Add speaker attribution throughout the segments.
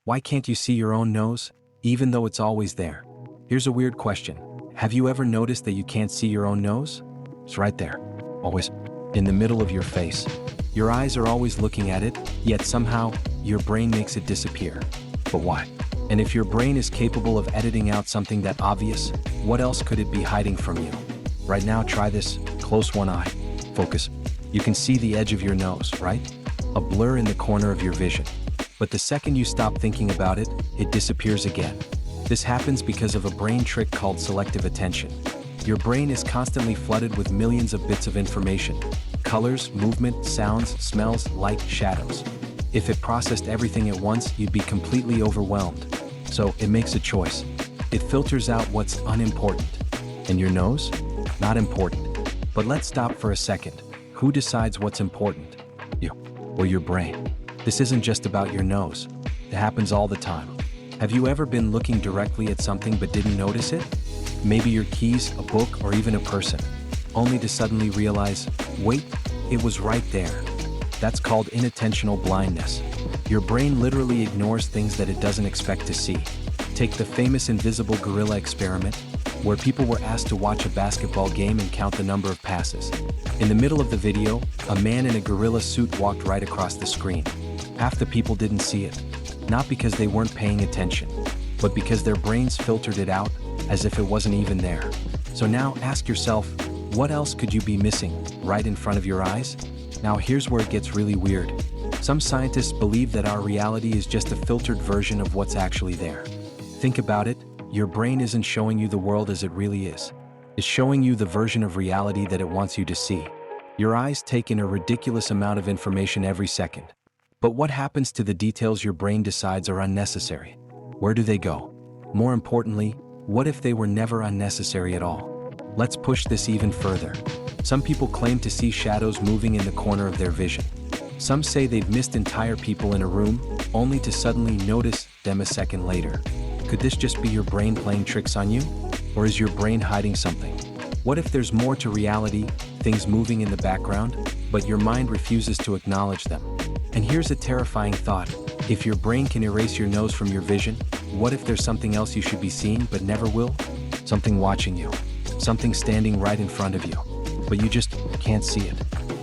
Speaker 1: Why can't you see your own nose, even though it's always there? Here's a weird question. Have you ever noticed that you can't see your own nose? It's right there, always in the middle of your face. Your eyes are always looking at it, yet somehow your brain makes it disappear. But why? And if your brain is capable of editing out something that obvious, what else could it be hiding from you? Right now, try this. Close one eye. Focus. You can see the edge of your nose, right? A blur in the corner of your vision. But the second you stop thinking about it, it disappears again. This happens because of a brain trick called selective attention. Your brain is constantly flooded with millions of bits of information: colors, movement, sounds, smells, light, shadows. If it processed everything at once, you'd be completely overwhelmed. So it makes a choice. It filters out what's unimportant. And your nose? Not important. But let's stop for a second. Who decides what's important? You or your brain? This isn't just about your nose. It happens all the time. Have you ever been looking directly at something but didn't notice it? Maybe your keys, a book, or even a person, only to suddenly realize, wait, it was right there. That's called inattentional blindness. Your brain literally ignores things that it doesn't expect to see. Take the famous invisible gorilla experiment, where people were asked to watch a basketball game and count the number of passes. In the middle of the video, a man in a gorilla suit walked right across the screen. Half the people didn't see it, not because they weren't paying attention, but because their brains filtered it out as if it wasn't even there. So now ask yourself, what else could you be missing right in front of your eyes? Now here's where it gets really weird. Some scientists believe that our reality is just a filtered version of what's actually there. Think about it. Your brain isn't showing you the world as it really is. It's showing you the version of reality that it wants you to see. Your eyes take in a ridiculous amount of information every second. But what happens to the details your brain decides are unnecessary? Where do they go? More importantly, what if they were never unnecessary at all? Let's push this even further. Some people claim to see shadows moving in the corner of their vision. Some say they've missed entire people in a room, only to suddenly notice them a second later. Could this just be your brain playing tricks on you? Or is your brain hiding something? What if there's more to reality, things moving in the background, but your mind refuses to acknowledge them? And here's a terrifying thought. If your brain can erase your nose from your vision, what if there's something else you should be seeing but never will? Something watching you. Something standing right in front of you. But you just can't see it.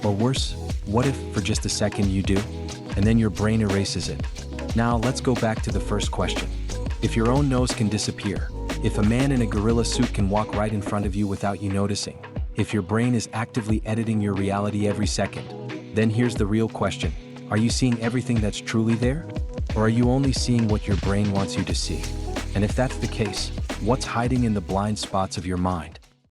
Speaker 1: Or worse, what if for just a second you do, and then your brain erases it? Now let's go back to the first question. If your own nose can disappear, if a man in a gorilla suit can walk right in front of you without you noticing, if your brain is actively editing your reality every second, then here's the real question. Are you seeing everything that's truly there? Or are you only seeing what your brain wants you to see? And if that's the case, what's hiding in the blind spots of your mind?